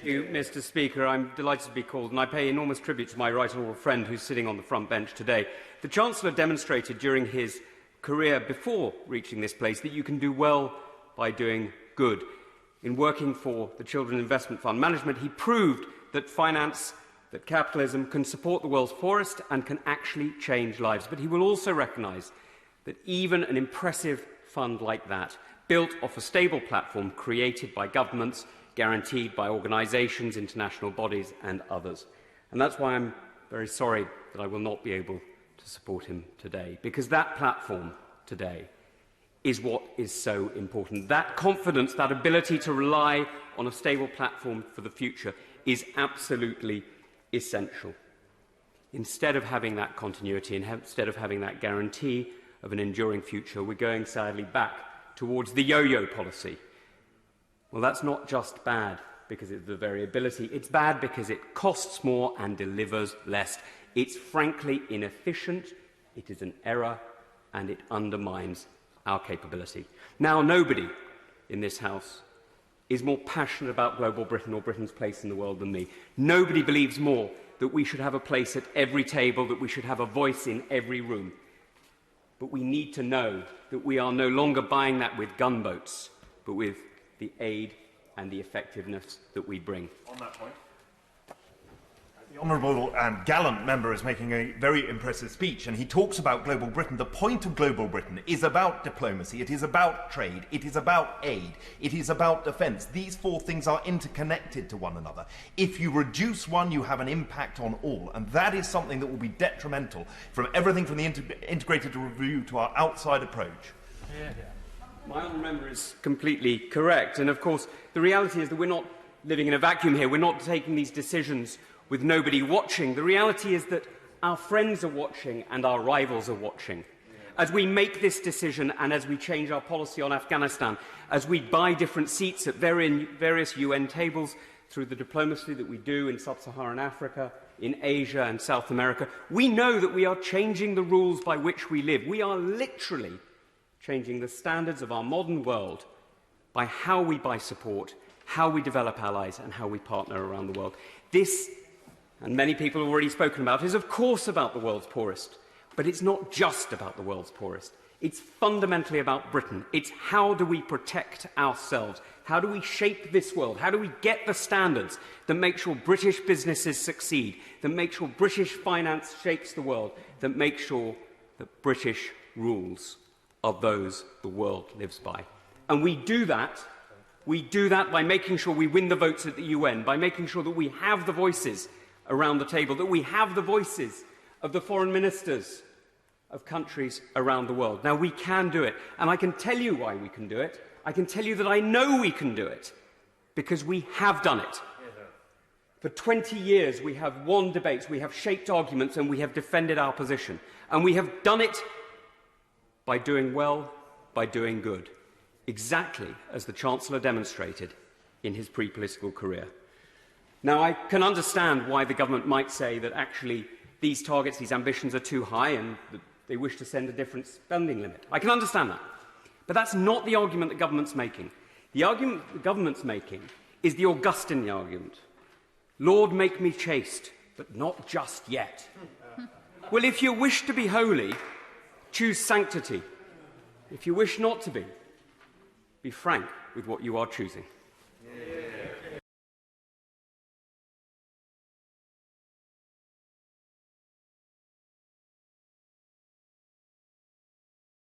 Thank you, Mr. Speaker. I'm delighted to be called, and I pay enormous tribute to my right honourable friend who's sitting on the front bench today. The Chancellor demonstrated during his career before reaching this place that you can do well by doing good. In working for the Children's Investment Fund Management, he proved that finance, that capitalism can support the world's poorest and can actually change lives. But he will also recognise that even an impressive fund like that, built off a stable platform created by governments, guaranteed by organisations, international bodies and others. And that's why I'm very sorry that I will not be able to support him today, because that platform today is what is so important. That confidence, that ability to rely on a stable platform for the future is absolutely essential. Instead of having that continuity, instead of having that guarantee of an enduring future, we're going sadly back towards the yo-yo policy. Well, that's not just bad because of the variability. It's bad because it costs more and delivers less. It's frankly inefficient, it is an error, and it undermines our capability. Now, nobody in this House is more passionate about global Britain or Britain's place in the world than me. Nobody believes more that we should have a place at every table, that we should have a voice in every room. But we need to know that we are no longer buying that with gunboats, but with the aid and the effectiveness that we bring. On that point, the honourable and gallant member is making a very impressive speech, and he talks about global Britain. The point of global Britain is about diplomacy, it is about trade, it is about aid, it is about defence. These four things are interconnected to one another. If you reduce one, you have an impact on all, and that is something that will be detrimental from everything from the integrated review to our outside approach. Yeah. My honourable member is completely correct, and of course the reality is that we're not living in a vacuum here. We're not taking these decisions with nobody watching. The reality is that our friends are watching and our rivals are watching. As we make this decision and as we change our policy on Afghanistan, as we buy different seats at various UN tables through the diplomacy that we do in sub-Saharan Africa, in Asia and South America, we know that we are changing the rules by which we live. We are literally changing the standards of our modern world by how we buy support, how we develop allies and how we partner around the world. This, and many people have already spoken about, is of course about the world's poorest. But it's not just about the world's poorest. It's fundamentally about Britain. It's how do we protect ourselves? How do we shape this world? How do we get the standards that make sure British businesses succeed, that make sure British finance shapes the world, that make sure that British rules are those the world lives by? And we do that by making sure we win the votes at the UN, by making sure that we have the voices around the table, that we have the voices of the foreign ministers of countries around the world. Now, we can do it, and I can tell you why we can do it. I can tell you that I know we can do it, because we have done it. For 20 years, we have won debates, we have shaped arguments, and we have defended our position. And we have done it by doing well, by doing good, exactly as the Chancellor demonstrated in his pre-political career. Now, I can understand why the government might say that actually these targets, these ambitions are too high and that they wish to send a different spending limit. I can understand that. But that's not the argument the government's making. The argument the government's making is the Augustine argument. Lord, make me chaste, but not just yet. Well, if you wish to be holy, choose sanctity. If you wish not to be frank with what you are choosing.